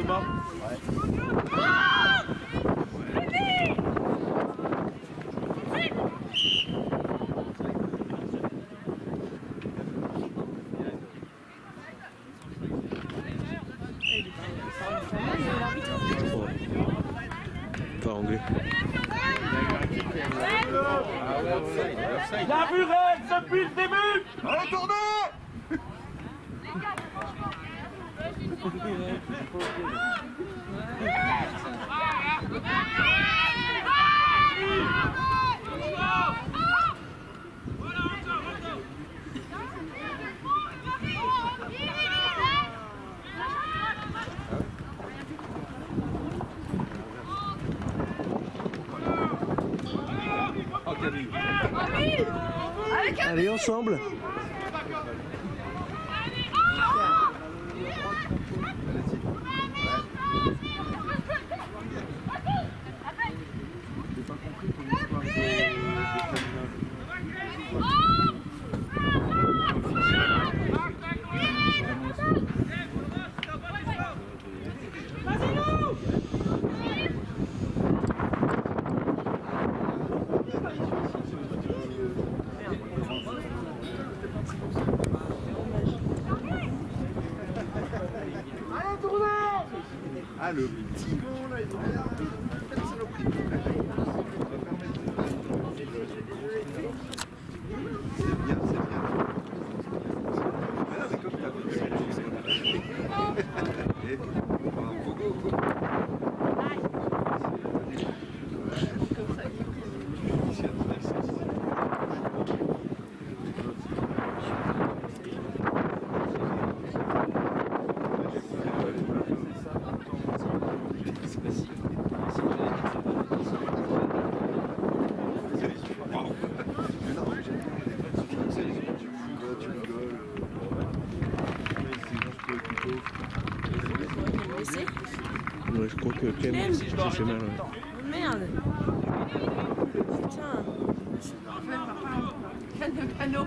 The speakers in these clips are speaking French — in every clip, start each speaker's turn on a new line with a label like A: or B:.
A: Thomas.
B: Pas anglais.
A: La Burette depuis le début.
C: Allez, tournez.
B: Allez, ensemble.
C: Ah, le petit gant là, il est bien. Quelle saloperie. C'est bien, c'est bien. Ah, c'est comme
B: Ouais, je crois que Clem, ça fait mal. Ouais.
D: Merde. Putain. Le panneau.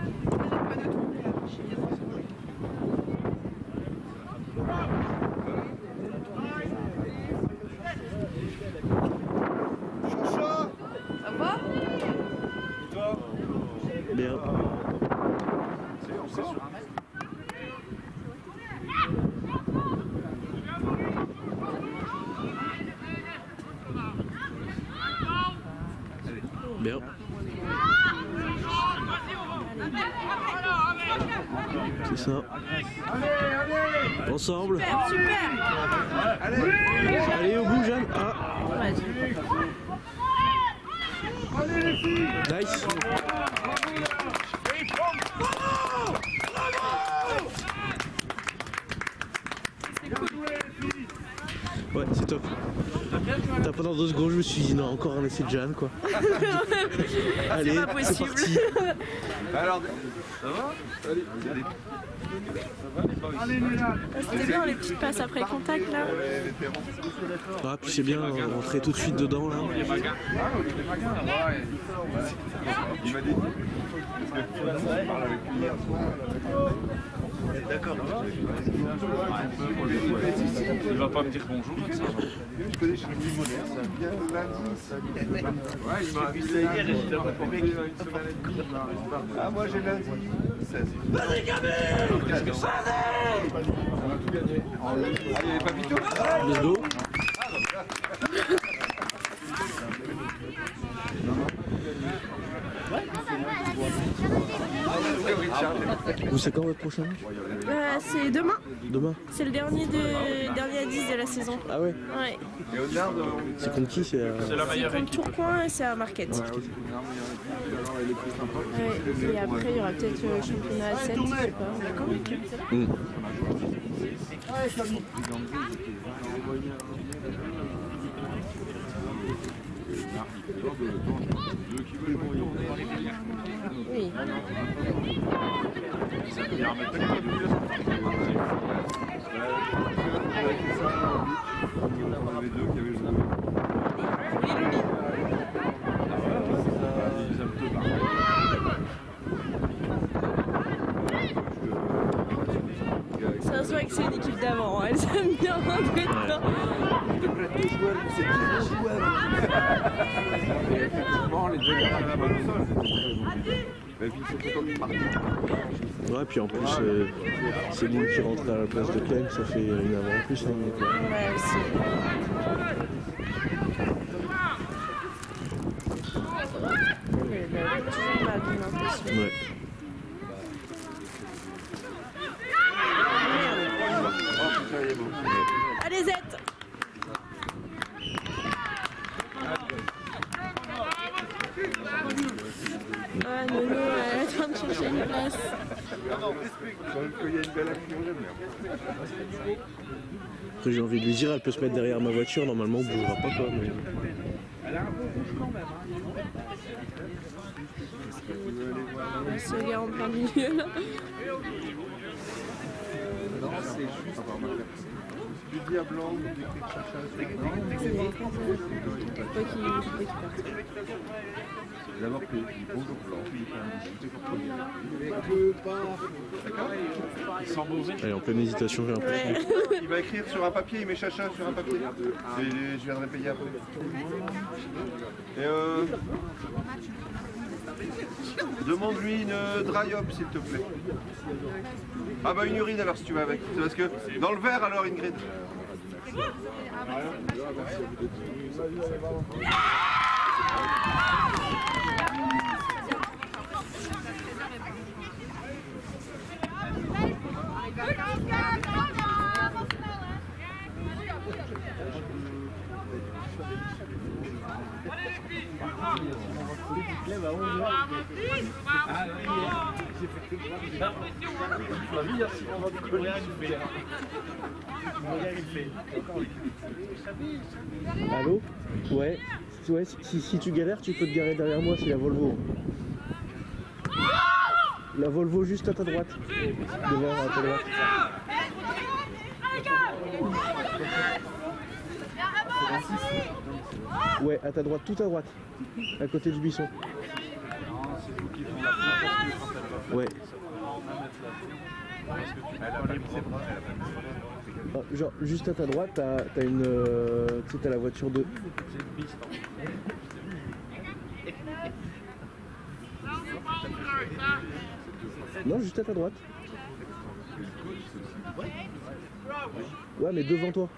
D: Ça va?
A: Et toi?
B: Bien. Bien. C'est ça. Ensemble.
D: Super, super.
B: Allez au bout, Jeanne. Ah.
D: Ouais,
B: Nice. Ouais, c'est top. T'as pendant 2 secondes, je me suis dit non, encore un essai de Jeanne quoi. Allez,
D: pas
B: c'est
D: possible.
B: parti.
C: Alors, ça va? Allez, allez.
D: C'était bien les petites passes après contact là.
B: Ah, puis c'est bien, rentrer tout de suite dedans là.
C: Il m'a dit. Parce que je parle avec lui hier soir. D'accord.
A: Il va pas me dire bonjour comme ça.
C: Je connais chez Limonaire, ça vient lundi, ça vient. Ouais, il m'a avisé hier et j'étais une semaine et demie. Ah, moi j'ai lundi 16. Vas-y, Camille! Qu'est-ce que ça allait? On a tout gagné. Allez, Papito!
B: Let's go. Vous c'est quand votre prochain match?
D: C'est demain.
B: Demain?
D: C'est le dernier à 10 de la saison.
B: Ah ouais?
D: Ouais.
B: C'est contre qui? C'est
D: C'est contre Tourcoing et c'est à Marquette. Ouais. Et après il y aura peut-être le championnat à 7, je sais pas. Oui. Ça se voit que c'est une équipe d'avant, elles aiment bien rentrer dedans.
C: Deux joueurs, c'est 10 joueurs. Effectivement, les deux gars là-bas au sol, c'était très bon. Mais puis c'est comme une partie.
B: Ouais, puis en plus, c'est Lille qui rentre à la place de Clem, ça fait une avant en plus. Hein, donc,
D: Ouais, aussi. Mais il a toujours mal, j'ai l'impression.
B: ouais.
C: Oh putain, il est beau.
D: Allez, Z! Ah, Nono, elle est en train de chercher une place.
C: Quand même qu'il y a une belle action, j'aime bien.
B: Après, j'ai envie de lui dire, elle peut se mettre derrière ma voiture, normalement, on bougera pas quoi. Mais...
D: Ce gars en plein milieu là.
C: Non, c'est juste. Du diablant, du chacha,
D: Faut qu'il parte.
C: d'abord que bonjour blanc.
B: Elle est en pleine hésitation, j'ai l'impression.
C: Il va écrire sur un papier, il met chacha sur un papier. Et je viendrai payer après. Et demande-lui une dry up s'il te plaît. Ah bah une urine alors si tu vas avec. C'est parce que dans le verre alors Ingrid.
B: Allô? Ouais, ouais, si tu galères, tu peux te garer derrière moi, c'est la Volvo. La Volvo juste à ta droite. Devant, à ta droite. Ouais, à ta droite, tout à droite. À côté du buisson. Ouais. Ah, genre, juste à ta droite, t'as une. Tu sais, t'as la voiture de. Non, juste à ta droite. Ouais, mais devant toi.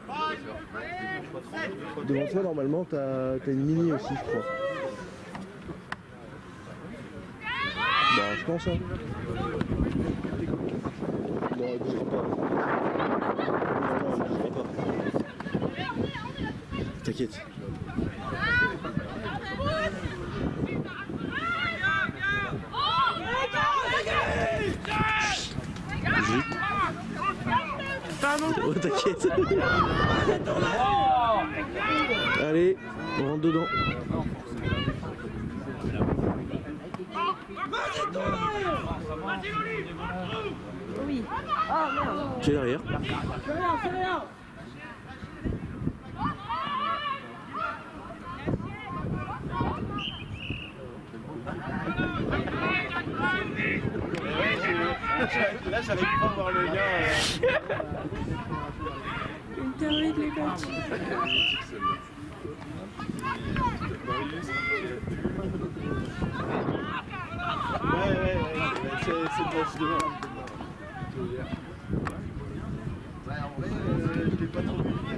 B: Devant toi, normalement, t'as une mini aussi, je crois. Bah, je pense, hein. Non, elle bougera pas. Non, elle bougera pas. T'inquiète. Pardon. Oh, t'inquiète. Allez, on rentre dedans.
D: Oui. Ah merde.
B: Tu es derrière.
C: Là, j'arrive pas à voir le gars.
D: Une théorie de l'époque.
C: Ouais, c'est bon, devant. Je l'ai pas trop vu venir.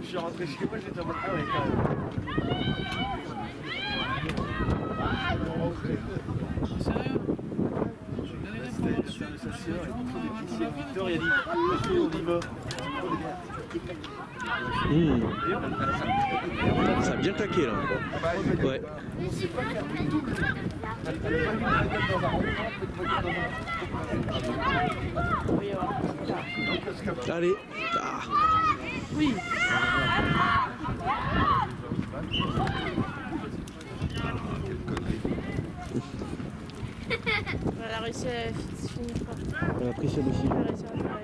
C: Je suis rentré chez moi, j'étais en mode. Ah ouais, quand même.
E: Sérieux?
C: C'était sa sœur et tout des petits Victor, il a dit on y va.
B: Ça a bien claqué là. Ouais. Allez. Ah.
D: Oui. Elle a réussi à finir par.
B: Elle a pris celle aussi.
D: Elle a réussi à faire.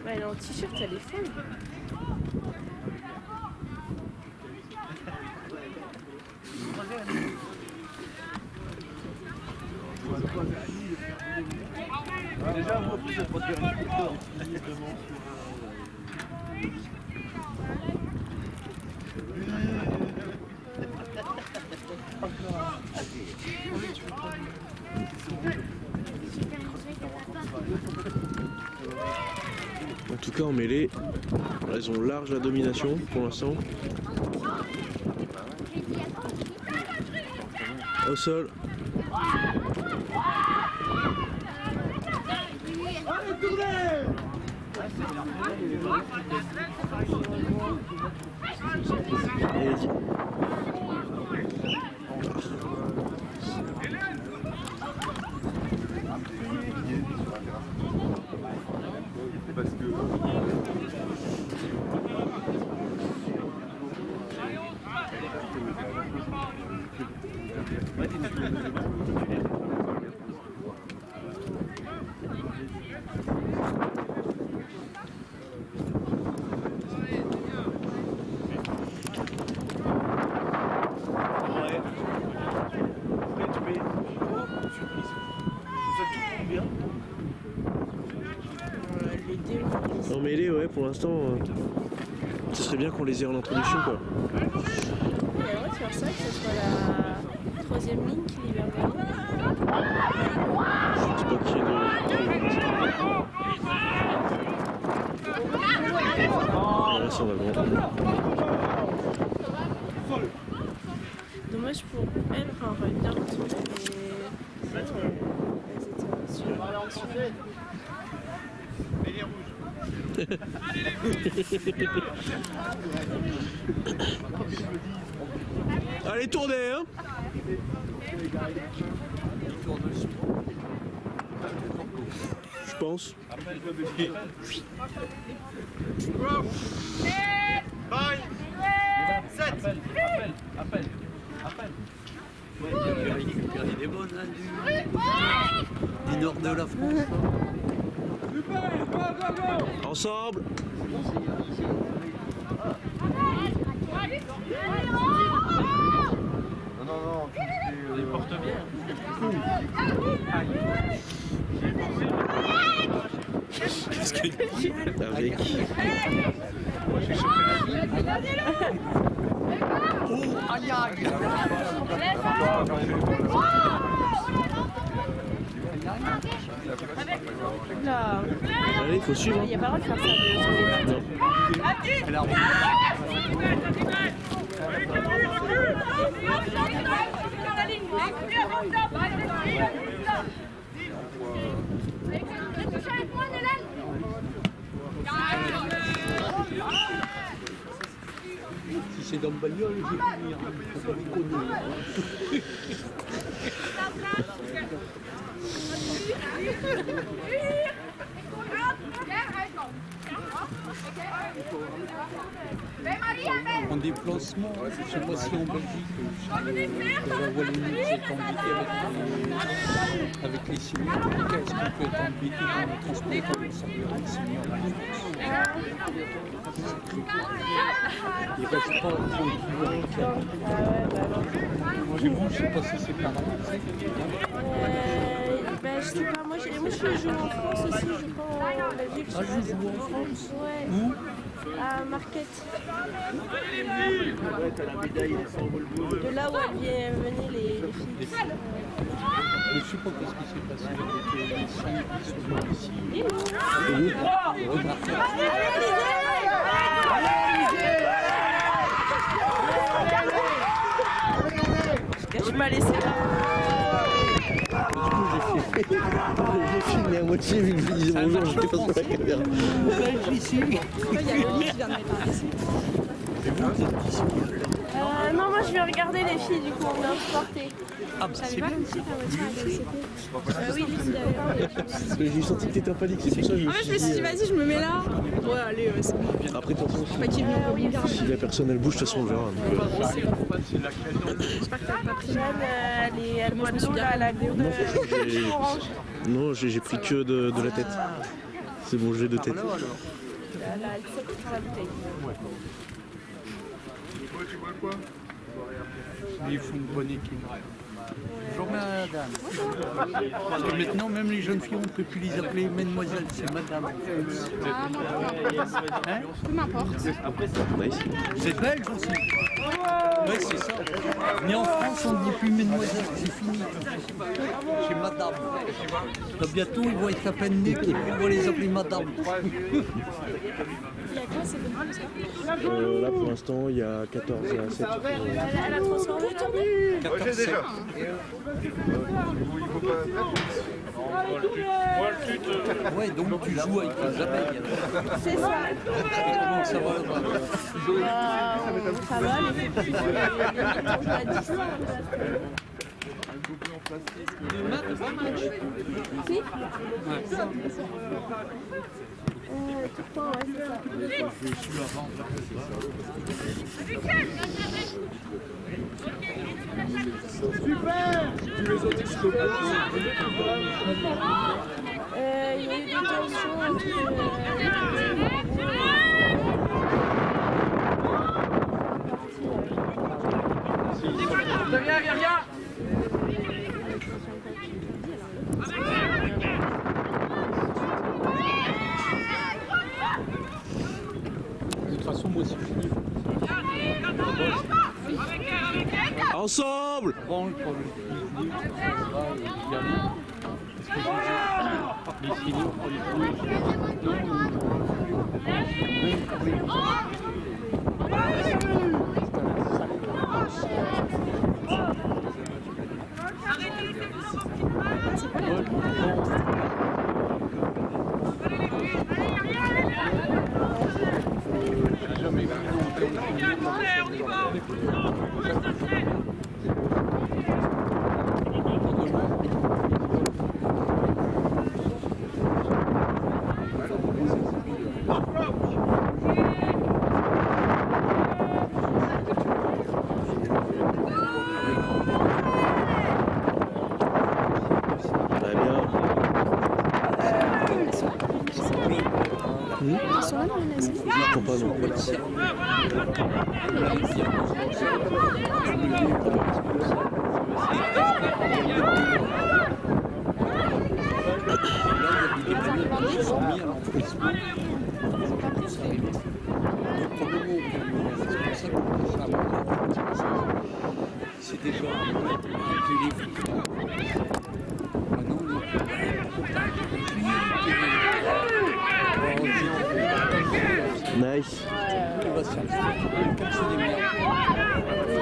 D: Ouais, elle est en t-shirt, elle est folle.
C: Déjà, moi, vous êtes pas de faire une photo.
B: En tout cas en mêlée, elles ont large la domination pour l'instant. Au sol. Allez-y.
C: Parce que...
B: En mêlée, ouais, pour l'instant, ce serait bien qu'on les ait en introduction, quoi.
D: Il y a le droit de faire ça, que ce soit la troisième ligne qui libère le ballon.
B: Je pense pas qu'il y ait de... Voilà, ça va bon.
D: Dommage pour elle, enfin, on va bien retourner, mais elles étaient sur
B: Allez, tournez, hein. Je pense.
E: des bonnes là, du nord de la France.
B: Ensemble.
C: Non,
A: Il porte bien.
B: Qu'est-ce que avec
E: Aïe aïe.
D: Là,
B: Allez, il faut suivre.
D: il n'y a pas le droit de faire ça sur les battes.
B: Non.
E: Si c'est dans le bagnole, je vais venir. Faut pas déconner. En déplacement, je ne sais pas si en Belgique, la Wallonie s'est embêtée avec les seniors. En tout cas, est-ce qu'on peut être embêté dans le transport avec les seniors en France? Il ne reste pas tranquillement. Moi, je ne sais pas si c'est pareil.
D: Je sais pas, moi je joue en France aussi, je crois en Belgique.
E: Ah, je joue en France?
D: Ouais.
E: Où?
D: À Marquette. De là où venaient les filles.
E: Je ne sais pas ce qui s'est passé avec les 5 qui sont ici.
D: Je vais pas laisser là.
B: J'ai filmé à moitié vu que je lui disais bonjour, j'étais pas sur la caméra.
D: Il y a Loli qui vient de mettre un dessin. Non, moi je vais regarder les filles, du coup on vient de porter.
E: Ah, bah c'est bien.
D: Oui, Lily d'ailleurs.
B: J'ai senti que t'étais en panique, c'est pour ça que je me
D: Je me
B: suis
D: suis dit,
B: dit...
D: vas-y, je me mets là. Ouais, allez, c'est bon.
B: Après, de toute façon,
D: Pas qu'il vient.
B: si la personne elle bouge, de toute façon on verra.
D: J'espère que t'as pas pris Jeanne, elle boit de l'eau là, à la vidéo de orange.
B: Non, j'ai pris que de la tête. C'est bon, j'ai de tête.
D: Là, elle sait prendre la bouteille.
C: tu bois quoi?
E: Ils font une bonne équipe. Bonjour madame. Parce que maintenant, même les jeunes filles, on ne peut plus les appeler mademoiselle, c'est madame. Hein?
D: Peu m'importe.
B: Nice.
E: Vous êtes belge aussi? Oui, c'est ça. Mais en France, on ne dit plus mademoiselle, c'est fini. C'est madame. Là, bientôt, ils vont être à peine nés, on va les appeler madame.
D: Il y a quoi, c'est bon ça?
B: Là pour l'instant il y a 14 à 7.
D: Elle a transformé là?
C: Moi j'ai déjà. Il faut pas
E: Ouais, donc tu joues avec les abeilles.
D: C'est ça.
E: Comment ça va?
D: Ça va, les petits. On joue à 10 ans. Si? Tout le temps, ouais, c'est ça. Il y a eu des tensions
E: De toute façon, moi, c'est fini.
B: Ensemble.
E: Bon, pour le mais sinon, pour les
B: Très bien.
D: Ils sont là dans les nazis.
B: Je comprends pas non plus.
E: C'est déjà un téléphone. Maintenant,
B: Nice.
E: on va se faire. Comme c'est des merdes.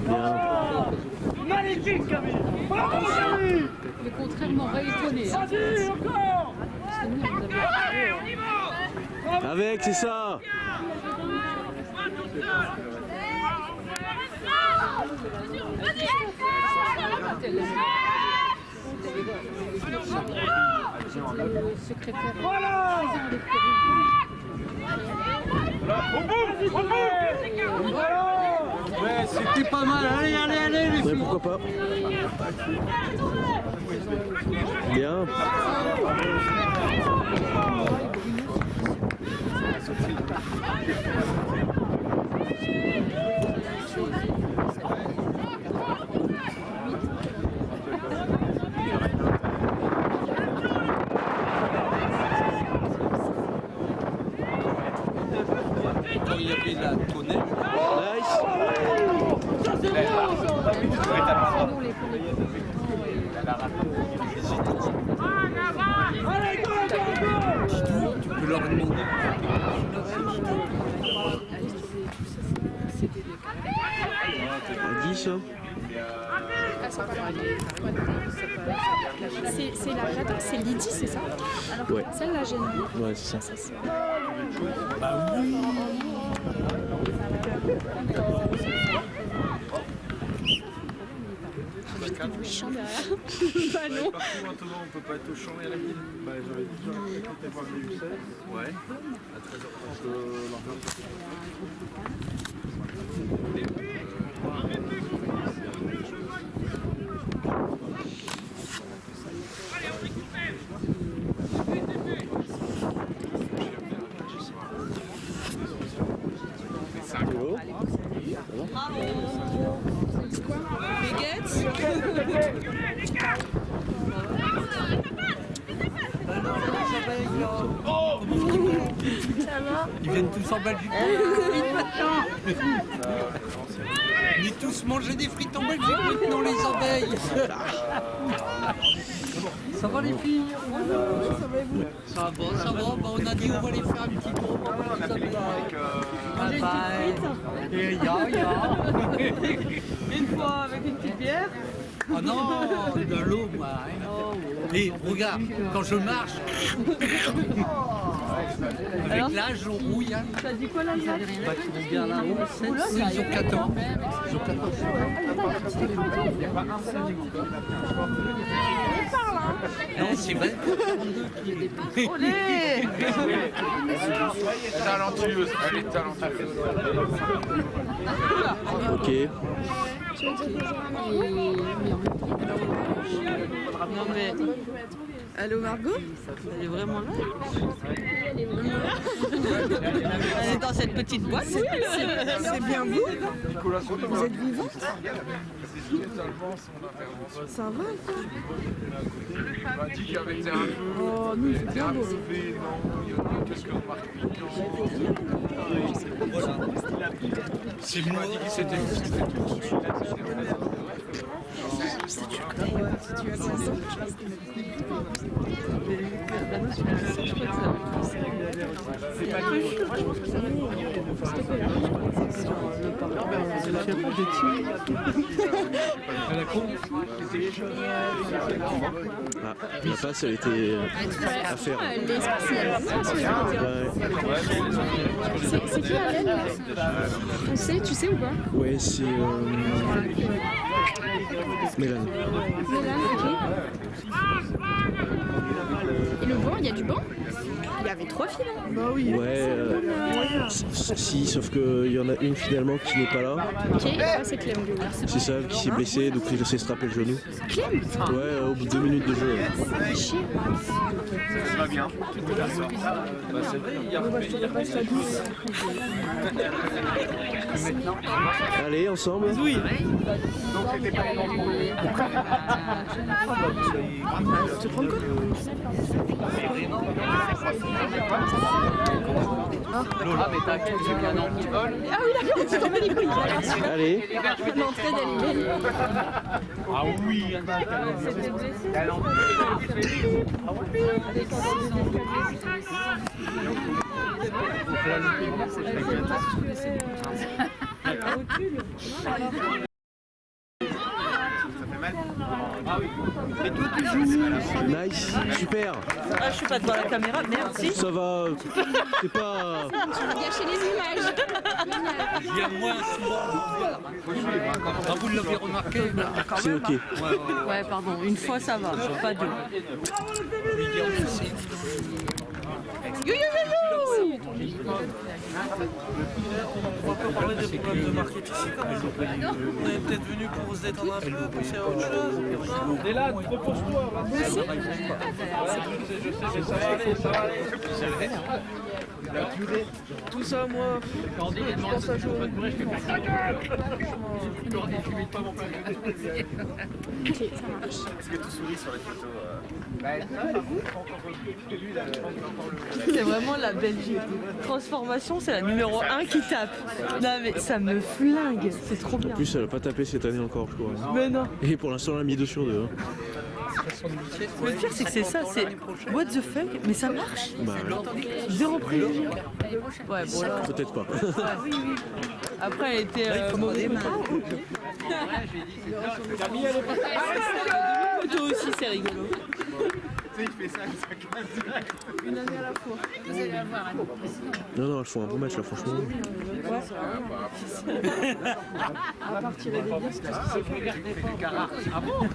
B: Bien.
A: Magnifique, Camille. Bravo, Camille.
F: Le contraire m'aurait étonné. Hein.
A: Vas-y, encore.
F: Parce que nous, on avait...
B: Avec, c'est ça.
F: secrétaire.
A: Voilà. Au bout, au bout. Voilà.
E: Ouais, c'était pas mal. Allez, allez, allez, les
B: Ouais,
E: filles.
B: pourquoi pas. Bien.
E: Quand il y avait la tonnelle,
B: Nice.
F: Sinon, les
E: tu peux leur demander.
B: À 10, hein.
D: C'est la cadence, c'est Lydie, c'est ça? Alors,
B: Ouais.
D: celle-là, j'ai une.
B: Ouais, c'est ça.
D: Le chant derrière. Bah non.
C: Maintenant, on peut pas être au champ et à la ville. Bah, j'avais dit déjà, quand t'es parmi U16. Ouais. À 13h30,
B: Hello.
D: va.
E: Ils viennent tous en Belgique. On est tous manger des frites en Belgique maintenant, les abeilles. Ça va les filles? Ça va, ça va. Bah, on a dit on va les faire un petit tour.
C: On a fait les avec...
E: Et ya.
D: Une fois avec une petite bière.
E: Ah non, de l'eau, moi. Et regarde, quand je marche, avec l'âge, on rouille. Hein.
D: T'as dit quoi là, Isaac?
E: Bah, tu regardes là-haut, ils ont 4 ans. Ils ont 4 ans. Non, c'est vrai.
D: Olé!
C: Talentueuse, elle est talentueuse.
B: Ok.
D: Non mais... Allô Margot? Elle est vraiment là? Elle est dans cette petite boîte? C'est bien vous? Vous êtes vivante? Ça va quoi?
C: On m'a dit qu'il y avait été un peu...
D: Oh, nous c'est bien beau.
C: non, il y a quelques remarques piquantes.
E: C'est moi.
C: Il m'a dit que c'était
B: Ah, la face, elle était à faire.
G: Elle est spatiale. C'est qui Alain là? On sait, tu sais ou pas?
B: Ouais, c'est Mélane.
G: Mélane, ok. Et le banc, il y a du banc? Il y avait 3 filles là.
D: Bah oui.
B: Ouais, si, sauf qu'il y en a une finalement qui n'est pas là.
G: Ok, c'est Clem du coup.
B: C'est ça qui s'est blessée, donc il s'est strappé le genou.
G: Clem?
B: Ouais, au bout de 2 minutes de jeu.
G: Chier.
C: Ça va bien.
B: Allez, ensemble.
D: Oui.
G: Tu prends quoi? Ah oui d'accord, tu t'en mets les couilles.
B: Allez.
G: L'entrée d'elle est belle.
B: Nice, super.
D: Ah, je suis pas devant la caméra, merde, si.
B: Ça va, c'est pas...
G: Gâcher les images.
E: Je viens moins souvent. Ah, vous l'avez remarqué là.
B: C'est ok.
D: Ouais, pardon, une fois ça va, pas deux. Yo yo yo yo!
H: On va pas parler des problèmes de market ici quand même. On est peut-être venu pour se détendre un peu, penser à autre chose. Et là, repose-toi. Je sais, ça va aller, ça va aller. Tout ça, moi, je pense à jouer.
G: Ok, ça marche.
C: Est-ce que tu souris sur les photos
D: C'est vraiment la Belgique. Transformation, c'est la numéro 1 qui tape. Non mais ça me flingue, c'est trop bien.
B: En plus, elle a pas tapé cette année encore, je crois.
D: Mais non.
B: Et pour l'instant, elle a mis 2 sur 2. Hein.
D: Le pire c'est que c'est ça, c'est what the fuck, mais ça marche.
B: Bah ouais.
D: 0 préjugé. Ouais, bon là.
B: Peut-être pas.
D: Après elle était mauvaise. Toi aussi c'est rigolo. Une année à la fois.
F: Vous allez la voir.
B: Non, non, elles font un bon match là, franchement.
D: À part tirer des bières, c'est parce que c'est
E: Ah bon?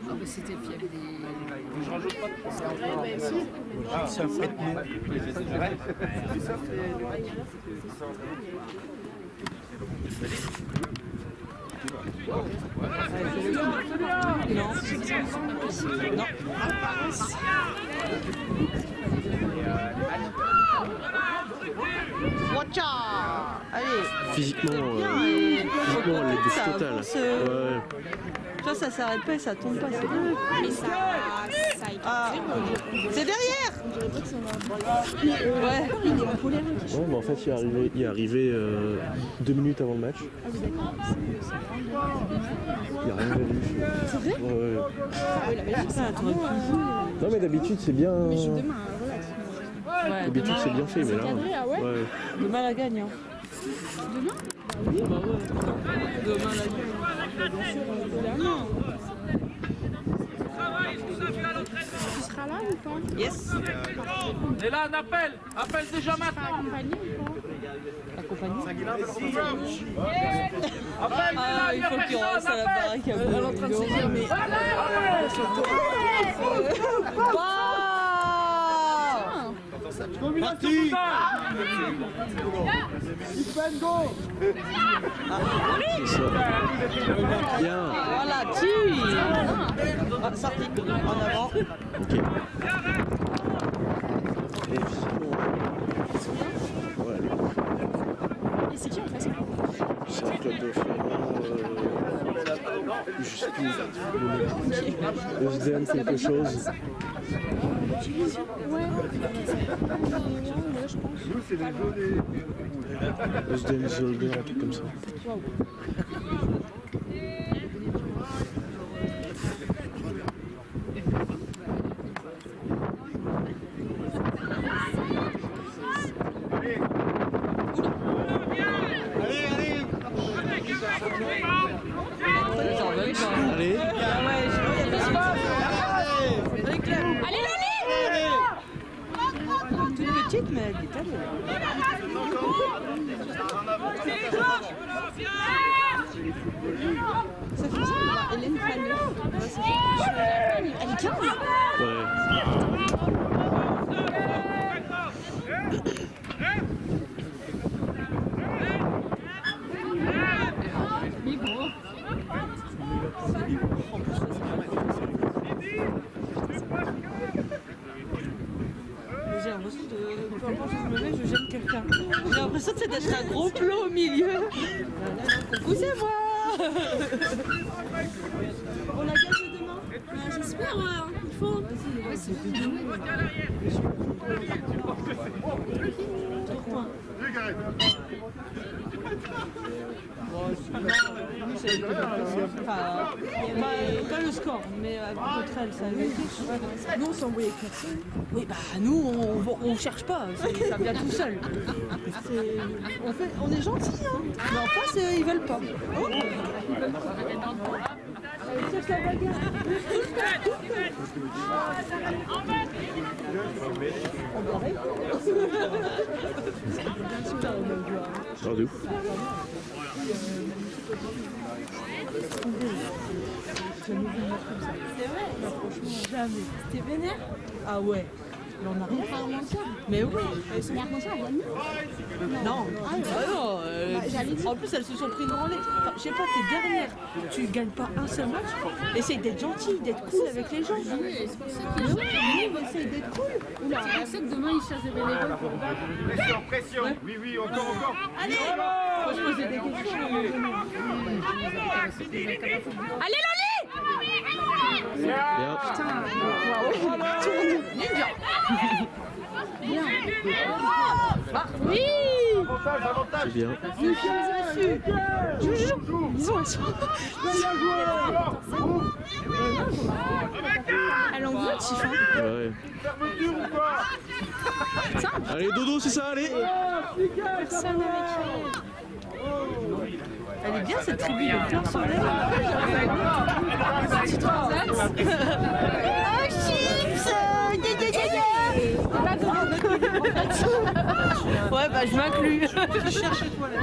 F: Ah, mais c'était il y avait des.
E: C'est un fait
D: Watcha! Allez!
B: Physiquement,
D: Bien, et faut
B: franchement, elle est
D: Ça
B: douce totale.
D: avance,
B: Ouais.
D: Tu vois, ça s'arrête pas et ça tombe pas. C'est bien.
G: Mais ça
D: Ah, c'est derrière. Ouais.
G: il est en colère.
B: Ouais, mais en fait, il est arrivé 2 minutes avant le match. Il a rien vu.
G: C'est vrai?
B: Ouais.
G: La Belgique, c'est vraiment...
B: Non, mais d'habitude, c'est bien.
G: Mais je demain, relax.
D: Ouais,
B: D'habitude, c'est bien fait, mais là.
G: cadré, ah ouais?
B: Ouais.
D: demain la gagne. Hein.
G: Demain?
D: Bah ouais. Demain la gagne.
G: Bien sûr, demain. Tu seras là ou pas?
D: Yes.
H: Et là, un appel. Appel déjà
G: Tu seras
H: maintenant.
G: accompagné ou pas?
D: Accompagné.
H: Appel.
D: Ah, il faut qu'il reste à la baraque. Elle est en train de se dire, mais.
A: Parti.
B: C'est ça. Bien.
D: Voilà, tire. Ah, sorti. En avant.
B: Ok. Et sinon. Ouais, allez.
G: Et c'est qui en face?
B: C'est un club de Flamand. Je sais plus le nom. SDM quelque chose.
G: Ouais. Je pense.
C: Nous, c'est les jaunes et
B: SDM Zolder, un truc comme ça. Allez.
G: Allez,
D: Toute petite, mais elle est tellement. Ça fait ça, Hélène Fanny.
G: elle est 15.
B: Ouais.
G: Mais bon.
D: J'ai l'impression de. Peu importe où je me mets, je gêne quelqu'un. J'ai l'impression de d'être un gros plot au milieu. Poussez-moi. On a gagné demain.
G: J'espère, il faut. Ouais, c'est bien joué.
D: Enfin, pas le score, mais contre elle, ça avait été.
G: Nous, on s'est envoyé avec personne.
D: Oui, bah nous, on cherche pas, ça vient tout seul. On est gentils, hein. Mais en face, ils veulent pas. Oh. Cherche la bagarre.
B: Ah, de ouf.
D: C'est vrai? Franchement, jamais. T'es vénère? Ah ouais. Mais on a rien fait. Mais oui.
G: Mais Argentin a gagné.
D: Non. Ah non. En plus, elles se sont pris une branlée. Enfin, je sais pas, t'es dernière. Tu gagnes pas un seul match. Essaye d'être gentil, d'être cool avec les gens.
G: Oui, c'est pour ça
D: Mais oui, essaye d'être cool. Oula.
G: C'est pour ça que demain, ils cherchent des bénévoles.
C: pression, pression. Oui, oui, encore.
D: Allez. Faut se poser des questions.
G: Allez, Loli!
B: Bien.
D: Ninja.
G: Ah, oui!
B: C'est bien.
G: Elle en veut, Tifa.
B: Ouais. Allez, Dodo, c'est ça, allez.
G: Personne avec
D: Elle est bien cette tribu de plein soleil.
G: Oh, chips!
D: Ouais, bah je m'inclus. Tu cherches toi là.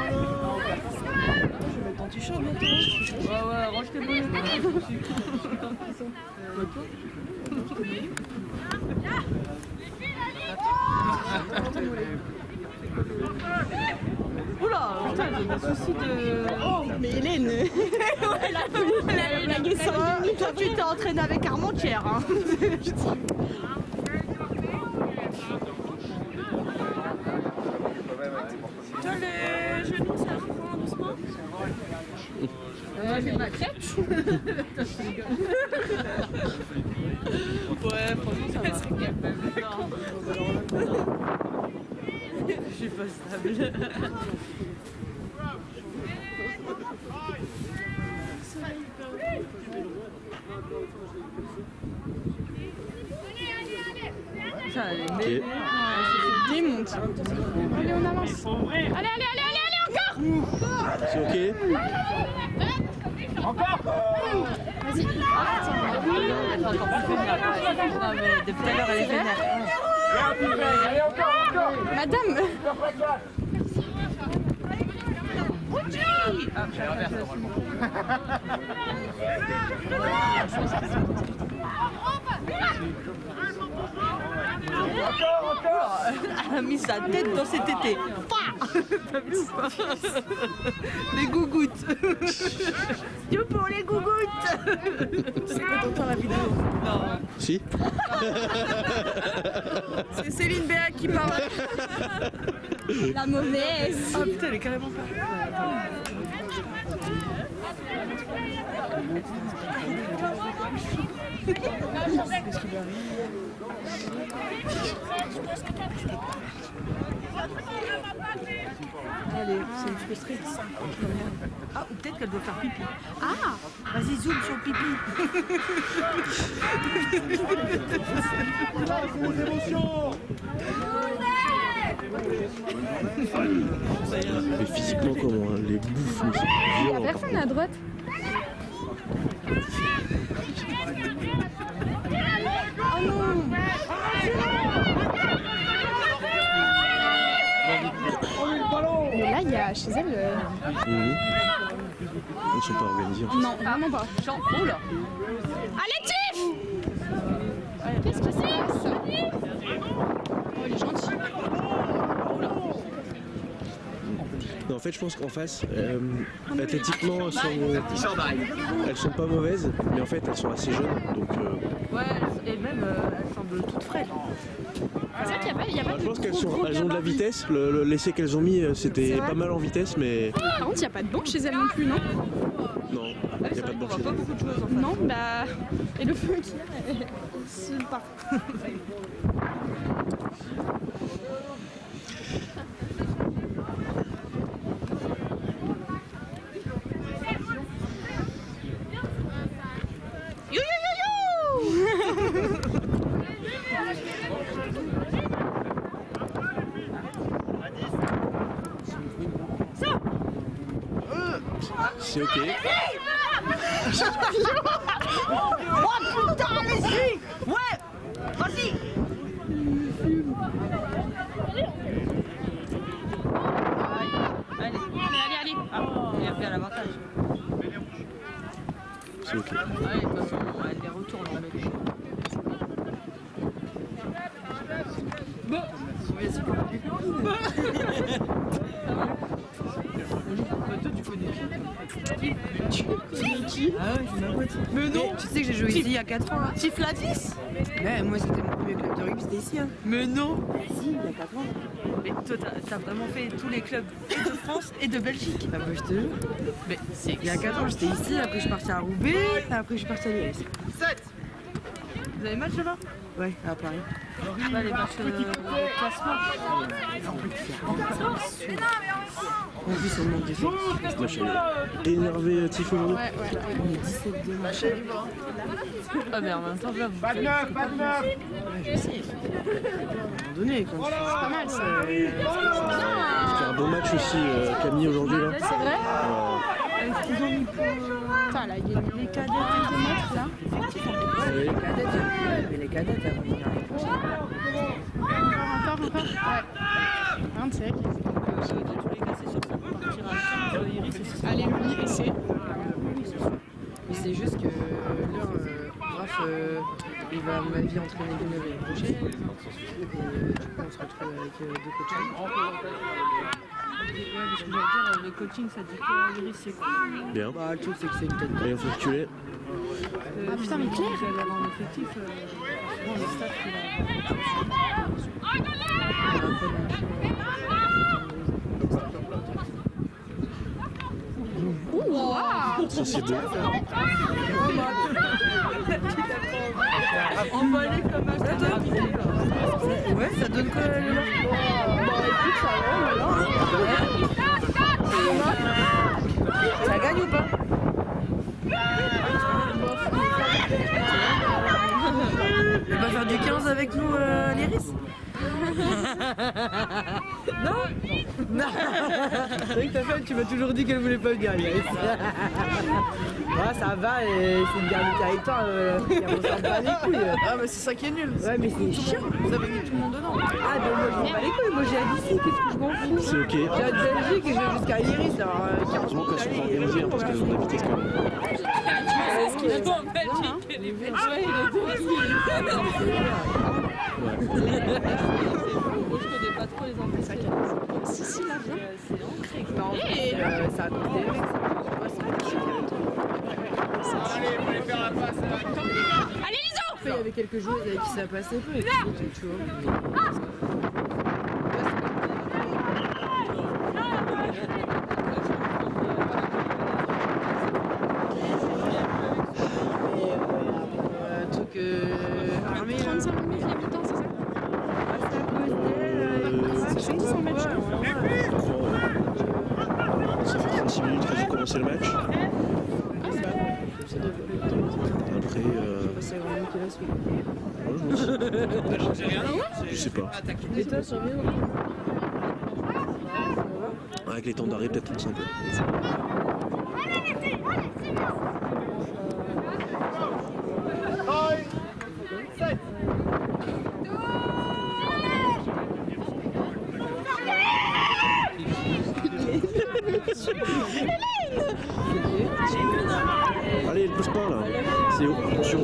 D: Je vais mettre ton t-shirt bientôt. Ouais, range tes bonnets. Oula, putain, j'ai des soucis de. Oh, mais Hélène. La toi, tu t'es entraînée avec Armentière. Hein. Toi, les genoux, ça reprend doucement.
F: j'ai ma crête.
D: Ouais, franchement, ça va. Je suis pas stable. Ça, elle est belle.
G: Démonte. Allez, on avance. Allez, allez, allez, allez, allez, encore.
B: C'est ok?
G: Vas-y.
D: Non, mais depuis tout à l'heure, elle est vénère.
G: Madame.
D: Elle a mis sa tête dans ses tétés. T'as vu ou pas? Les gougouttes. Dieu pour les gougouttes. C'est quand t'entends la vidéo. Non.
B: Si?
G: C'est Céline Béat qui parle. La mauvaise.
D: Ah putain, elle est carrément pas. Allez, c'est une frustrée. Ah, ou peut-être qu'elle doit faire pipi. Ah, vas-y, zoom sur le pipi.
B: Mais physiquement comment, hein, les bouffes, mais c'est
G: Il y a
B: violent.
G: personne à droite. Oh non. Mais là, il y a chez elle.
B: Mhm. Ils sont pas organisés en fait.
G: Non, vraiment pas.
D: Oh là.
G: Allez, Tiff. Qu'est-ce qui se passe? Oh, il est gentil.
B: Non, en fait, je pense qu'en face, athlétiquement, elles sont pas mauvaises, mais en fait, elles sont assez jeunes, donc.
D: Ouais, et même, elles semblent toutes fraîches.
G: C'est vrai qu'il n'y a pas
B: Je
G: de
B: pense qu'elles
G: gros
B: elles ont de la
G: gabarit.
B: vitesse. L'essai qu'elles ont mis, c'était
G: C'est vrai.
B: pas mal en vitesse, mais
G: Par contre, il n'y a pas de banc chez elle non plus, non?
B: non, il n'y a pas de
D: On
B: banc
D: voit
B: chez
D: pas
B: elles.
D: beaucoup de choses en fait.
G: Non, bah. Et le feu qui se part. Yo yo yo yo.
B: C'est ok.
D: Oh putain, allez-y. Ouais. Vas-y. Allez, allez, allez. Ah, il a bien l'avantage.
B: C'est ok.
D: Ouais, de toute façon, elle les retourne en mec. Bon, vas-y, toi, tu connais qui? Ah ouais, c'est ma pote. Mais non.
I: Tu sais que j'ai joué ici il y a 4 ans. Hein.
D: Tiflatis?
I: Ouais, moi c'était mon premier club de rugby, c'était ici. Hein.
D: Mais non.
I: Si, il y a 4 ans.
D: Mais toi, t'as vraiment fait tous les clubs et de France et de Belgique.
I: Bah, moi je te jure.
D: Mais c'est
I: Il y a 4 ans, j'étais ici, après je suis partie à Roubaix, et après je suis partie à Liège.
D: Vous avez match là-bas?
I: Ouais, à Paris.
D: Ouais, les matchs de classement.
I: En plus, on manque d'effectifs.
B: Moi, je suis énervé, Tiff aujourd'hui.
I: On est 17 demain.
D: Ah, mais en même temps, là, vous
C: Pas de neuf, pas de neuf.
I: Ouais, je sais. À un moment donné, quand tu
G: Pas mal ça.
B: C'était un bon match aussi, Camille, aujourd'hui. Là.
G: C'est vrai?
D: est-ce qu'ils ont mis pour
G: Attends, là, il y a les cadets de mètres là.
I: les cadettes, mais les cadettes, elles vont venir l'année prochaine.
G: Encore. Ouais. Hein, c'est vrai que
D: de tous les cas, c'est sûr que ça partira à 15 Iris et c'est
G: allez, lui, essaie.
I: Mais c'est juste que là, Raph, il va à mon avis entraîner Gunnel l'année prochaine. Et du coup, on se retrouve avec 2 coachs.
D: Ouais, parce que j'allais dire, le coaching, ça dit que Iris, c'est quoi?
B: Bien.
I: Bah, le truc, c'est que c'est une tête.
B: Et on fait reculer.
G: Ah putain, mais Claire.
D: Vous allez avoir un effectif, bon, le staff,
G: Ouh, waouh.
B: Ça c'est deux.
D: Emballé comme un gâteau. Ouais, ça donne quoi le nom? Bon, écoute, ça va, ça gagne ou pas? Tu vas faire du 15 avec nous, l'Iris? Non. C'est vrai que ta femme, tu m'as toujours dit qu'elle voulait pas venir, l'Iris. Ah, ça va, c'est une garde de territoire, on s'en bat les couilles. Ah, mais c'est ça qui est nul. Ouais, mais c'est chiant. Vous avez mis tout le monde dedans. Ah, ben moi je m'en bats les couilles, moi j'ai Alice, qu'est-ce que je m'en fous?
B: C'est ok.
D: J'ai hâte de Belgique et je vais jusqu'à Iris, alors 40
B: Heureusement qu'elles sont pas organisées hein, parce qu'elles ont de la vitesse quand même.
G: C'est ce qu'il faut en Belgique. Les Belges, il Moi, je connais pas trop les enfants. Si, si, là, viens. C'est ancré.
D: Non, ça a cause des mecs,
G: Allez, Liso!
D: il y avait quelques joueuses avec qui ça passait peu et puis tu vois. Armée
G: 35 minutes les mi-temps, c'est ça?
B: Ça fait 36 minutes qu'il faut commencer le match. Après, je sais pas. Avec les temps d'arrêt, peut-être 35 heures. Allez, elle pousse pas là. C'est haut, attention.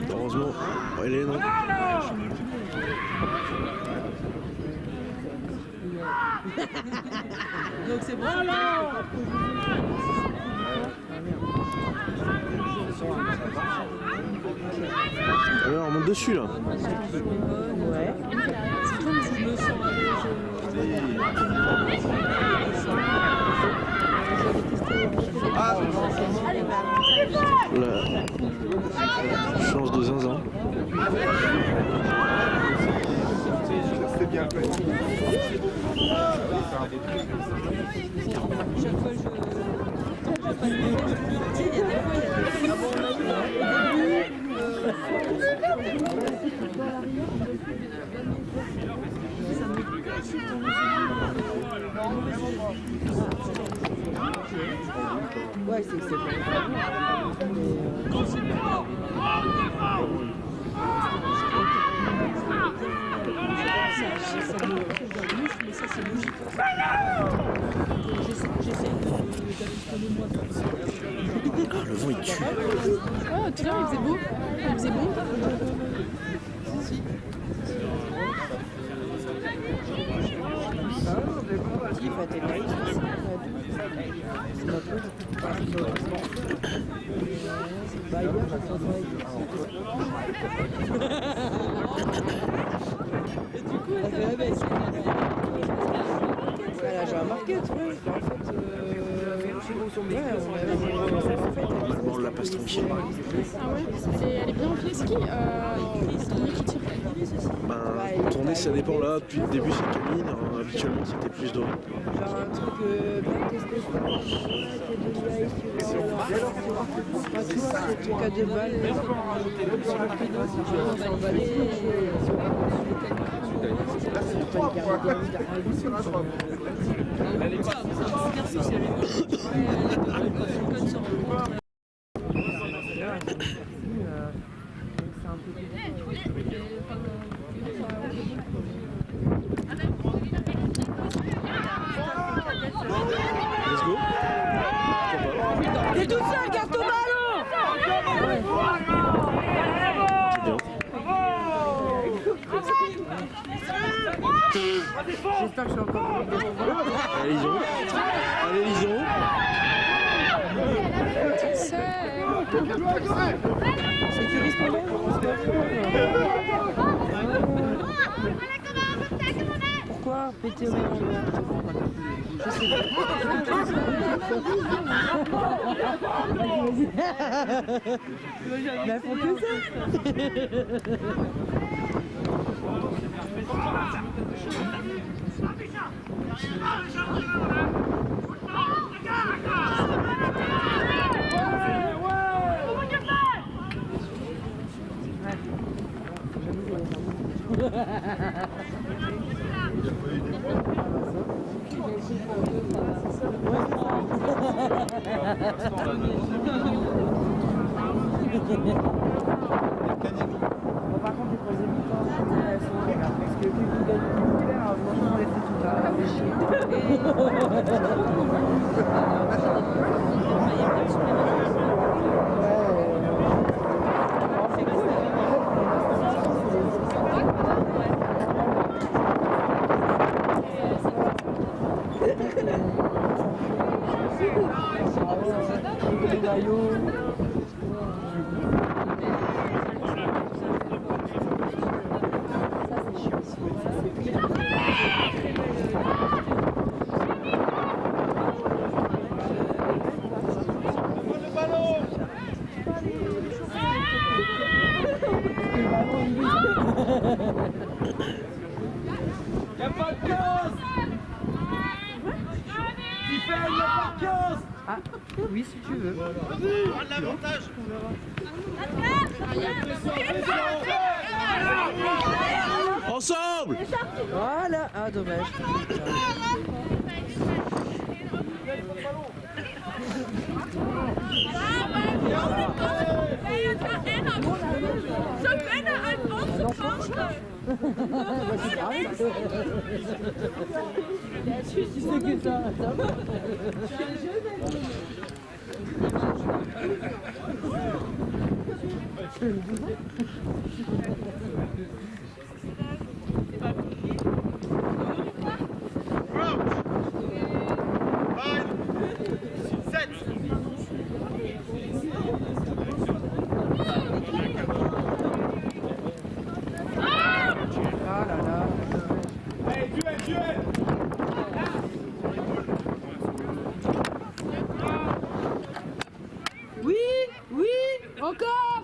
B: Heureusement, elle est non.
D: Donc c'est bon.
B: Alors, on monte dessus là.
D: Ouais.
B: La chance de zinzin.
C: C'était bien fait.
D: Ouais, c'est pas
B: Le vent il tue.
G: Oh, tout à l'heure, il faisait beau. Il faisait bon.
D: Voilà, j'ai remarqué, tu vois. En fait,
B: Normalement, on la passe tranquille.
G: Ah ouais, elle est bien en pied ski. C'est lui qui tire.
B: Ben, tourner, ça dépend là. Depuis le début, c'est Camille. Habituellement, c'était plus d'or.
D: genre un truc bien testé, tu vois, des trucs à 2 balles, sur le pédo, on s'en va les
B: Let's go.
D: T'es toute seule, garde ton ballon. J'espère que je suis encore.
B: Allez, Lison. Allez, Lison.
D: Sécuriste pour pourquoi péter au même endroit? Je sais pas. Mais faut que ça. Par contre, les troisième mi-temps, elles sont regardes. Parce que vu qu'ils gagnent le titulaire, franchement, on les fait tout là. Ah, oui, si tu veux.
B: Ensemble!
D: Voilà. Ah, dommage. Tu sais que ça va. Oui, oui, encore.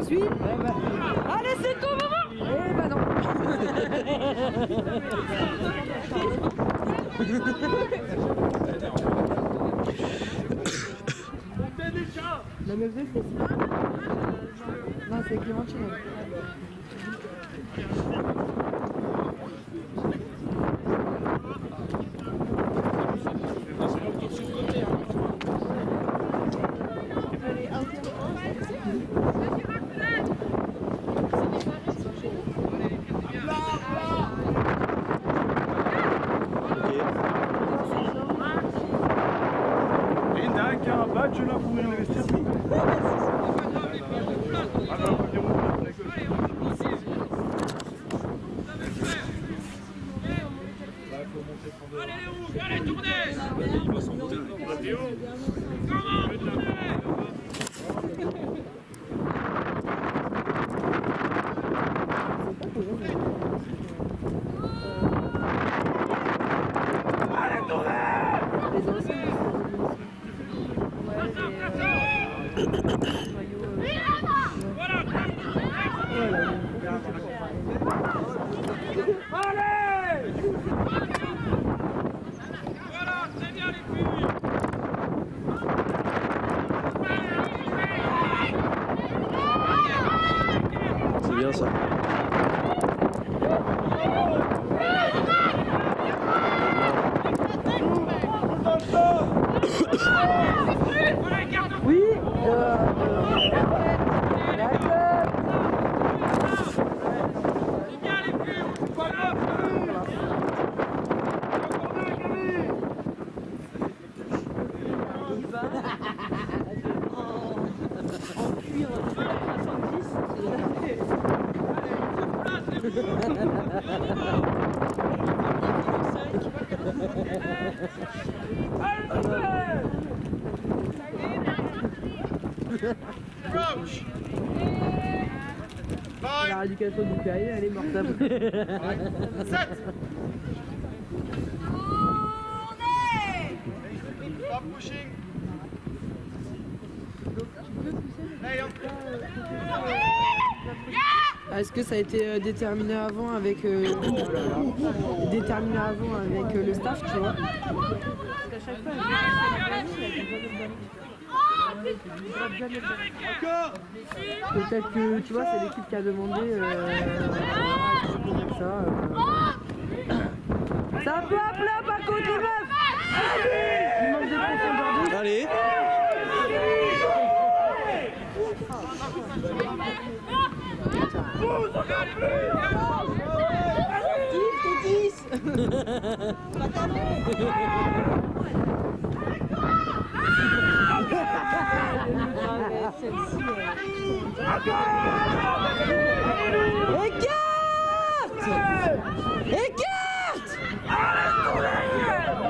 D: Suis. Allez, c'est ton moment. Eh ben non. La meuf de c'est ça. Non, c'est Clémentine.
A: Badge là pour investir.
H: Allez les rouges, allez tournez. Il va s'en monter. Comment allez tournez.
B: C'est bien ça.
D: Oui.
H: Allez,
D: La rééducation du carrière, elle est morte après.
C: 7. Stop pushing. Hey,
I: Est-ce que ça a été déterminé avant avec le staff, tu vois? Peut-être que tu vois, c'est l'équipe qui a demandé ça. Ça peut appeler par contre les meufs. Il manque de profondeur de.
B: Allez.
I: Écarte.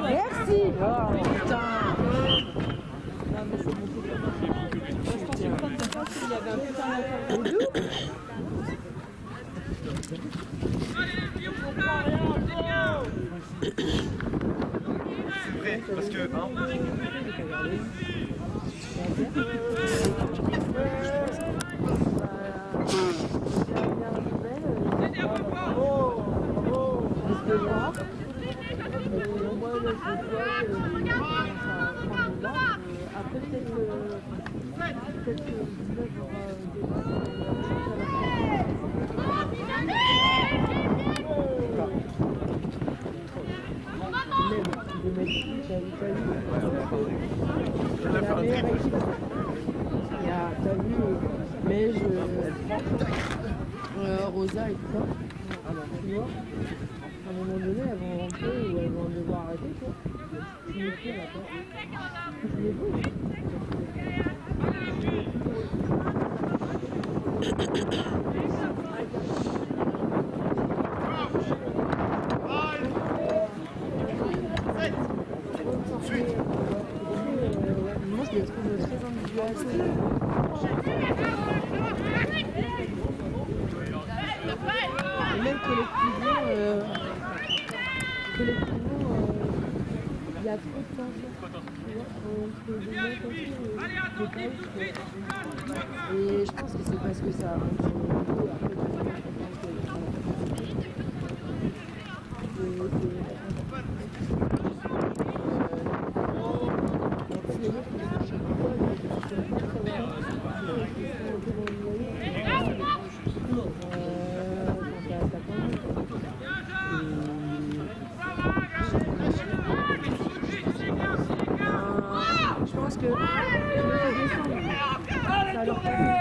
I: Merci. Oh putain.
C: C'est vrai, parce que...
I: Mais Rosa et tout ça, tu vois, à un moment donné, elles vont rentrer ou elles vont devoir arrêter, tu vois. Tu me fais là, toi. Tu me fais. Moi, je les trouve très individualisés. Et même collectivement, il y a trop de tension, tu vois, entre les mecs aussi, et je pense que c'est parce que ça monte sur le niveau, et après, je pense que ça leur permet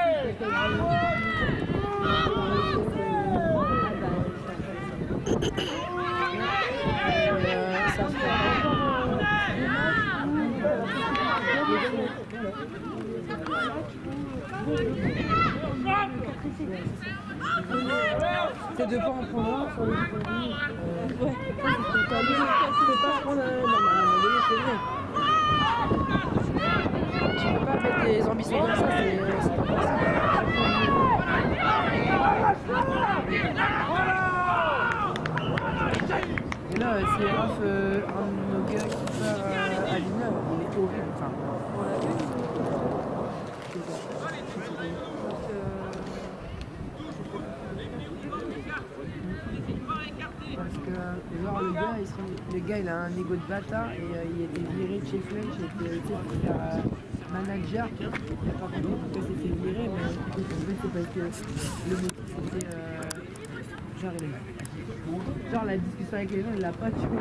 I: c'est de pas en prendre un sur le produit. Ouais, c'est pas prendre un. Non, mais à un moment donné, c'est vrai. Tu peux pas mettre des ambitions comme ça, c'est pas possible. Et là, c'est Raph, un de nos gars qui part à Lina, il est horrible. Enfin, parce que genre le gars il a un ego de bâtard et il a été viré de chez Fletch et pour faire manager. Il n'a pas compris pourquoi il s'est fait virer, mais en fait c'est parce que le motif c'était genre la discussion avec les gens il l'a pas tué.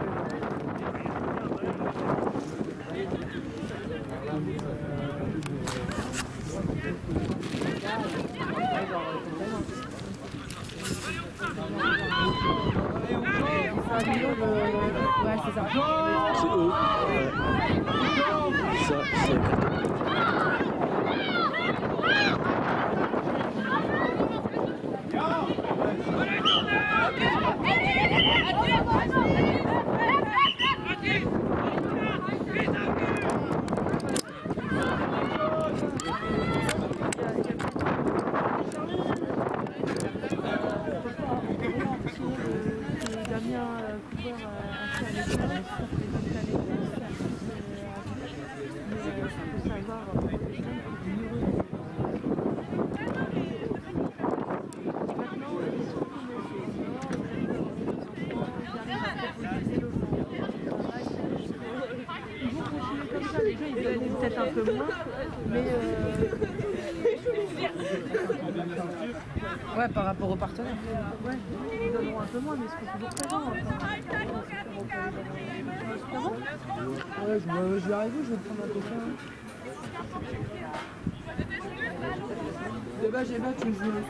I: Ouais, c'est ça.
B: C'est eux. Ouais. Ça, c'est un carton.
I: Mais ouais, par rapport aux partenaires. Ouais, ils donneront un peu moins, mais ils seront toujours présents. Ouais, je vais arriver, je vais prendre un peu ça. Débat, j'ai battu, je voulais.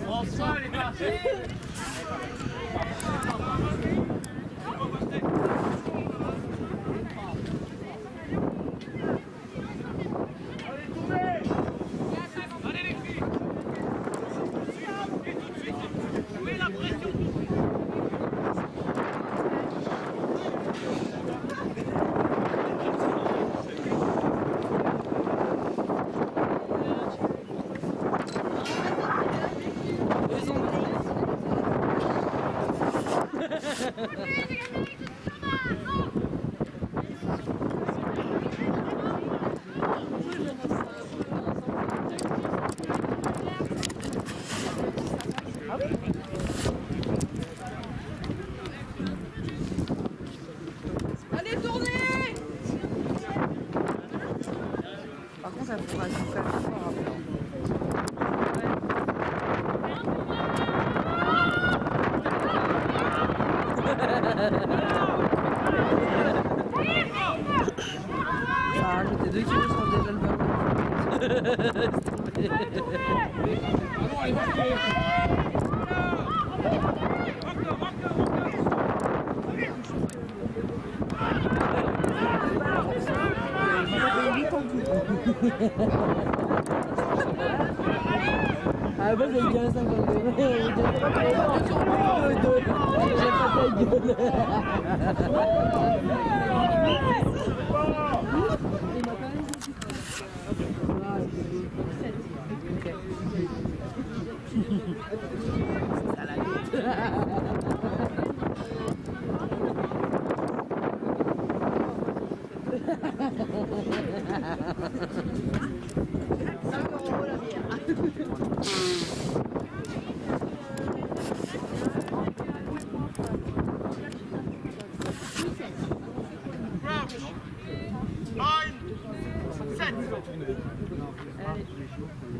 H: Bonsoir les gars.
G: Allez, tournez!
I: Par contre, ça faudra tout faire fort après. Ça a rajouté 2 kilos sur déjà le Ah bah j'ai bien 52. J'ai pas ta
H: Allez.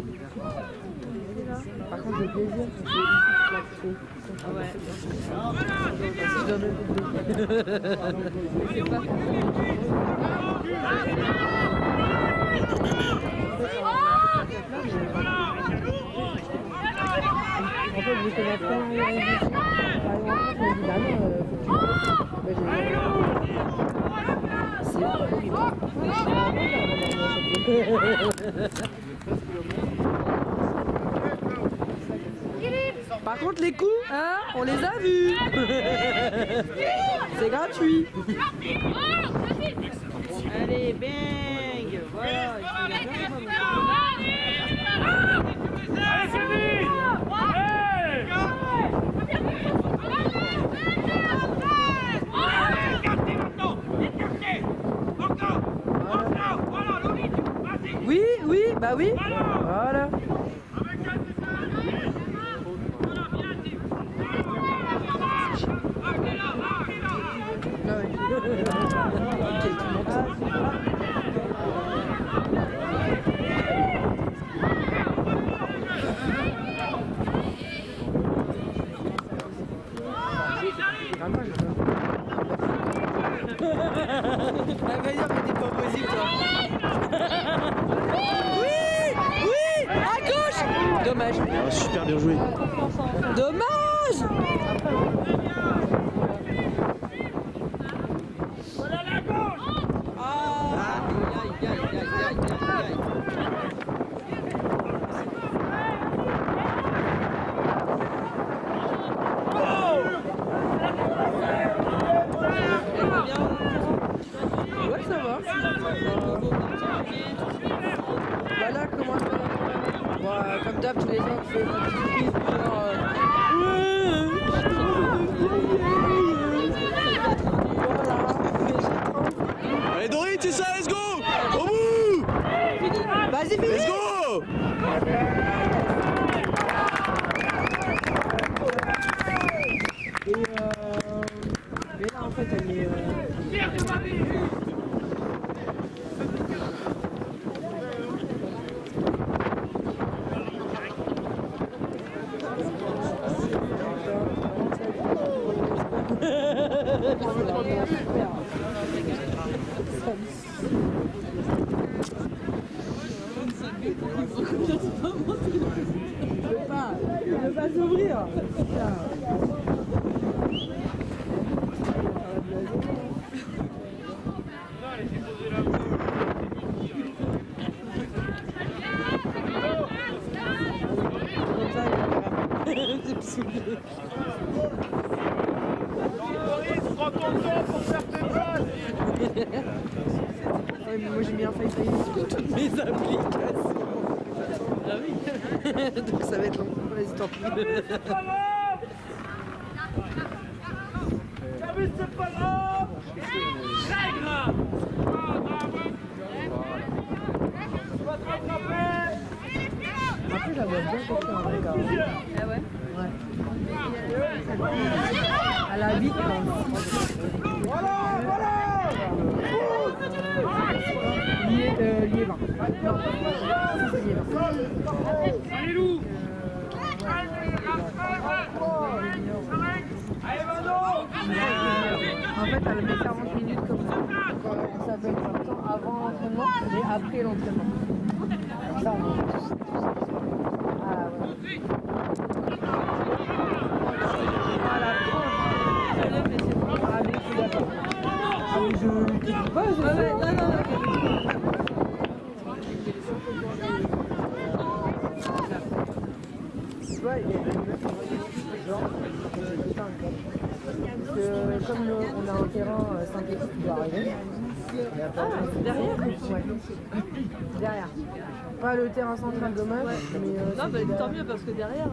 I: fait plaisir. En fait, vu que ma première édition, par exemple, je me dis, bah non, faut que tu c'est horrible.
D: Par contre, les coups, hein, on les a vus. C'est gratuit. Allez, bang. Voilà. Oui, oui, bah oui. Voilà. Ah vas-y, mais t'es pas possible toi. Oui, oui, à gauche. Dommage.
B: Ah, super bien joué.
D: Dommage. Ouais, ça va. Voilà comment je fais. Bon, comme d'hab, tous les ans, je fais ma petite prise pour
B: Allez Dorit, c'est ça, let's go. Au bout.
D: Vas-y, finis.
B: Let's go.
I: Mais là, en fait, elle est... Il ne peut pas s'ouvrir.
C: Prends ton temps pour faire tes passes.
I: Ouais, mais moi j'ai bien failli sur toutes mes applications. Ah oui. Donc ça va être long. Vas-y, tant pis.
C: C'est pas grave. Très grave.
I: Après, j'avais bien compris en vrai quand même.
F: Ah ouais?
I: Ouais. À la vite,
C: Voilà, voilà.
I: Liévin. Non, c'est Liévin.
C: Allez, loup. Allez, Mano.
I: En fait, elle met 40 minutes comme ça. Ça peut être un temps avant l'entraînement et après l'entraînement. Comme ça, on va tous. Ah ouais. Ah la France. Ah mais je suis d'accord. Ah mais je critique pas, je sais. Non. Tu vois, il y a une genre, parce que comme on a un terrain synthétique qui doit arriver. Ah, derrière? Ouais. Derrière. Pas le terrain central, dommage. Ouais. Mais,
D: Non, bah, tant mieux parce que derrière,
I: ouais.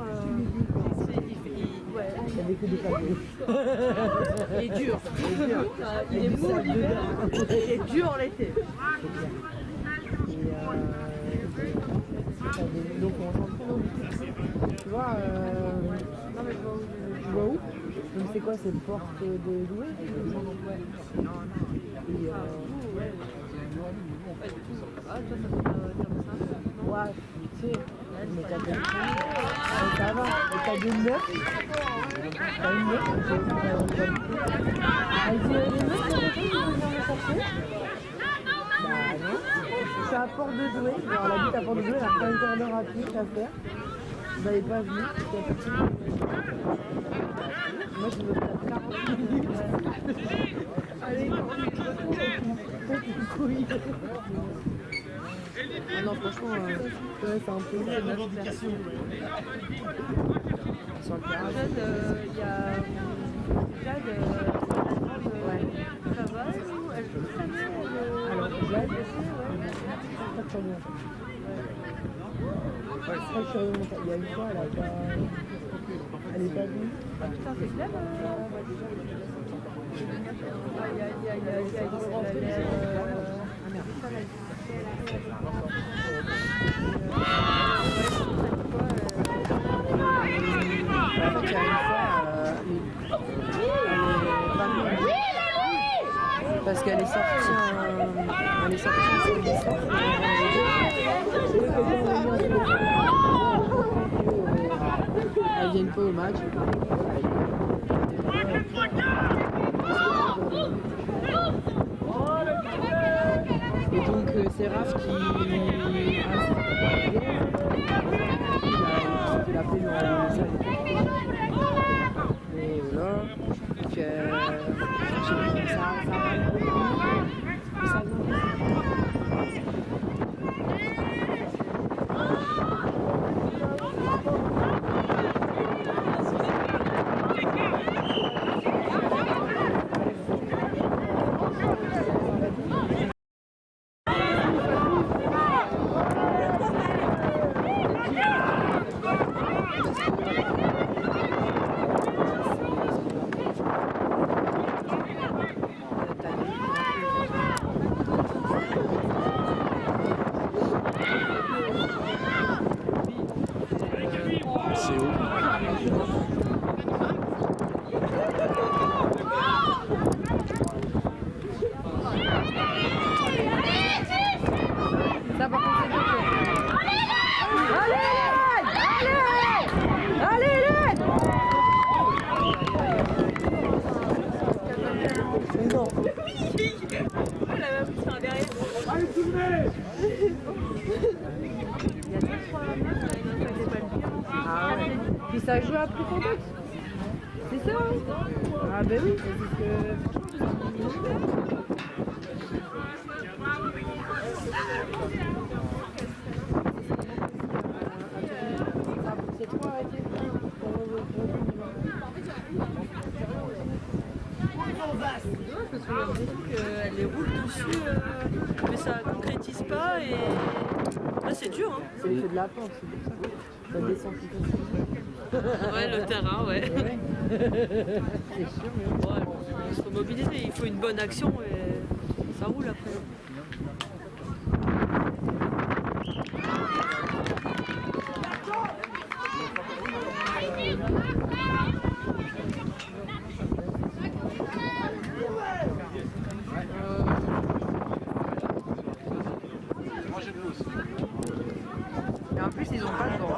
I: Il y avait que des papiers.
D: il est dur. Il est mou l'hiver. Il est dur l'été.
I: Donc on s'entraîne. Tu vois, tu vois où? Donc c'est quoi, c'est porte de jouer? Ouais, tu sais, mais t'as compris. Ça va. t'as 2-9. T'as une 9. Elle dit les mecs, ils vont venir me chercher. Bah non. Je suis à Porte de Douai. Alors la butte à Porte de Douai, elle a pas un quart d'heure à pied à faire. Vous n'allez pas venir, parce qu'il y a personne. Moi je veux faire 40 minutes. Allez, 40 minutes. Ah non, franchement, ouais, c'est un peu de revendication. Sur le terrain, il y a Jade, ouais. Ça va, elle joue cette année alors, Jade aussi, ouais. Très très bien. Ouais, c'est très curieux. Il y a une fois, elle a pas... Elle est pas venue. Ah putain, c'est clair. Parce qu'elle est sortie en samedi soir. Elle vient pas au match. Et donc c'est Raph qui l'a appelé dans la salle. Et voilà. Donc ça Puis ça joue à plus contact. C'est ça hein. Ah ben oui, parce que... C'est trop arrêté.
J: Parce que j'ai l'impression qu'elle les roule dessus, mais ça concrétise pas et là c'est dur. Hein.
I: C'est l'effet de la pente, c'est pour ça. Ça descend plus facilement.
J: Ouais, le terrain, ouais.
I: C'est sûr, mais...
J: Ouais, il faut mobiliser, il faut une bonne action et ça roule après.
I: Et en plus, ils ont pas de vent.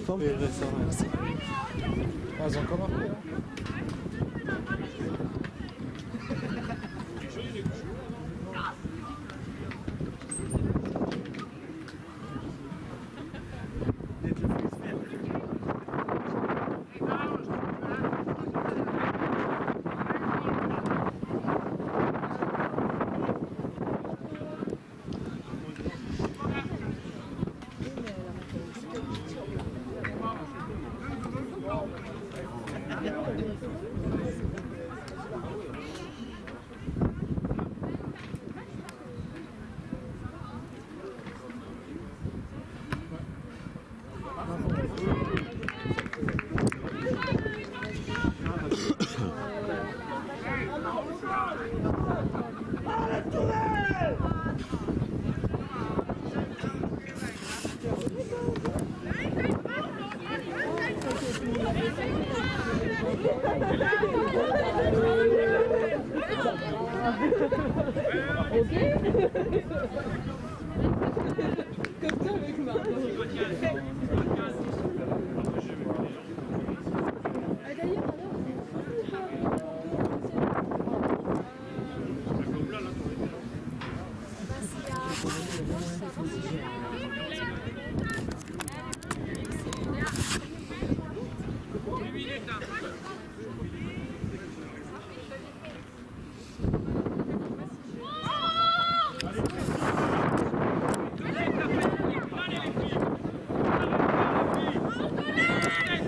B: forme.
E: Oui, ça va, merci. Ah, ils ont encore marqué, hein.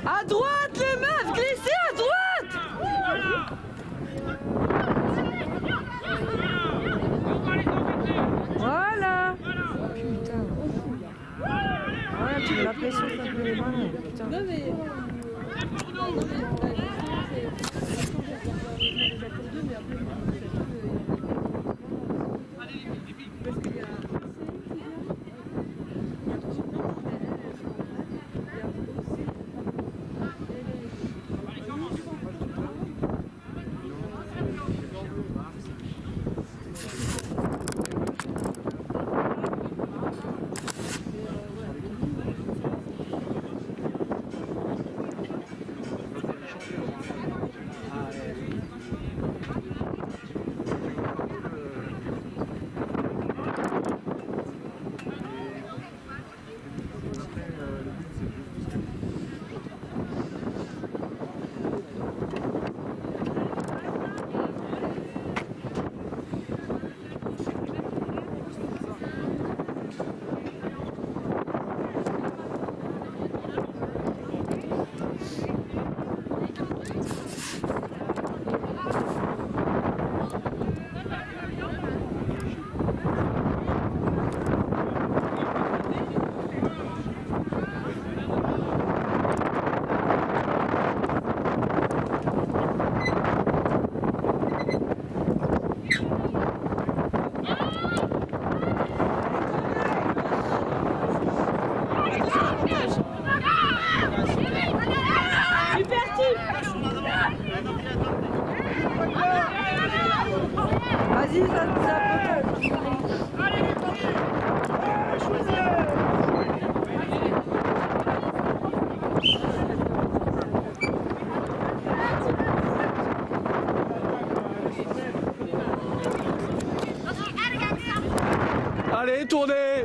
J: À droite les meufs, glissez à droite. Voilà.
I: Putain. Ouais, tu mets la pression sur les mains. Putain.
J: Non mais...
D: Vas-y, ça
B: Allez, tournez.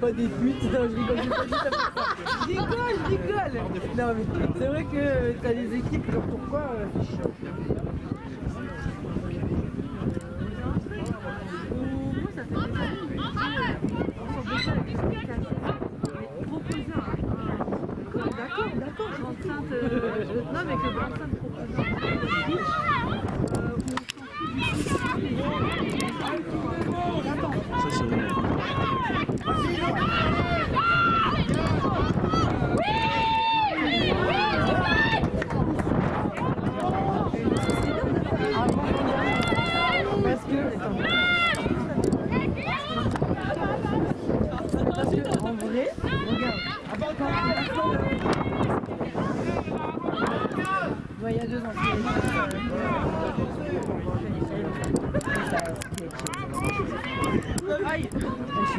D: pas des putes. Non, je rigole, j'ai pas dit ça pour ça. Je rigole. Non, mais c'est vrai que t'as des équipes, genre pourquoi c'est chiant.
J: D'accord, je suis enceinte. Non, mais que Vincent propose
B: Ça, c'est vrai.
D: Parce que en vrai, regarde, ouais, il y a 2 ans. Aïe!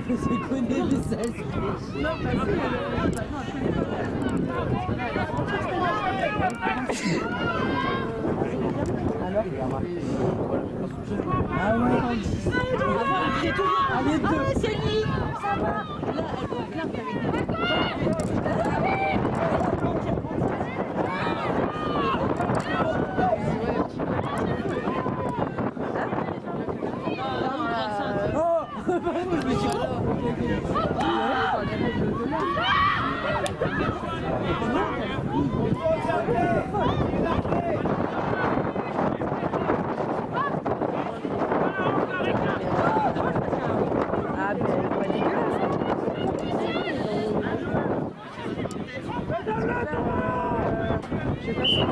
D: Je connais des salles. Non, alors, ah ouais, allez, 2.
J: c'est lui! Ça va! Là, elle va bien
D: Ah ben, pas dégueulasse. Je sais pas si...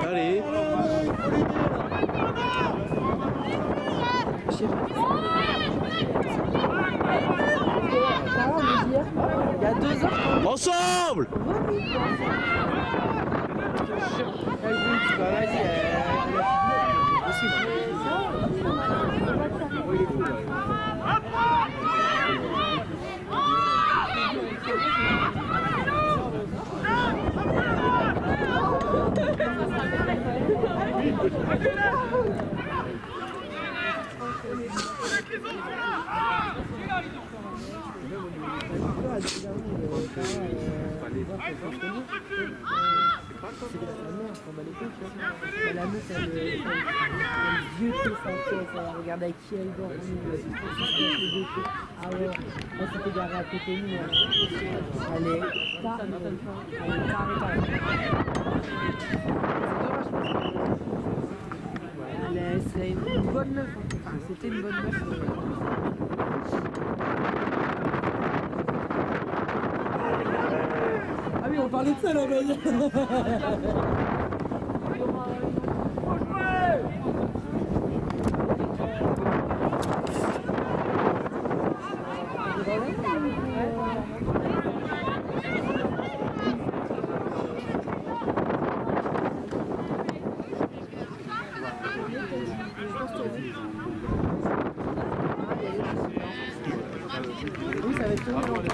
B: Allez.
D: Il y a 2 ans.
B: Ensemble.
D: La meuf, elle vieux que elle regarde avec qui elle dort. Ah ouais, elle s'était garée à côté de nous. Elle est c'est une bonne meuf. Enfin, c'était une bonne meuf. Ah oui, on parlait de ça là, oui, ça va être tout le monde.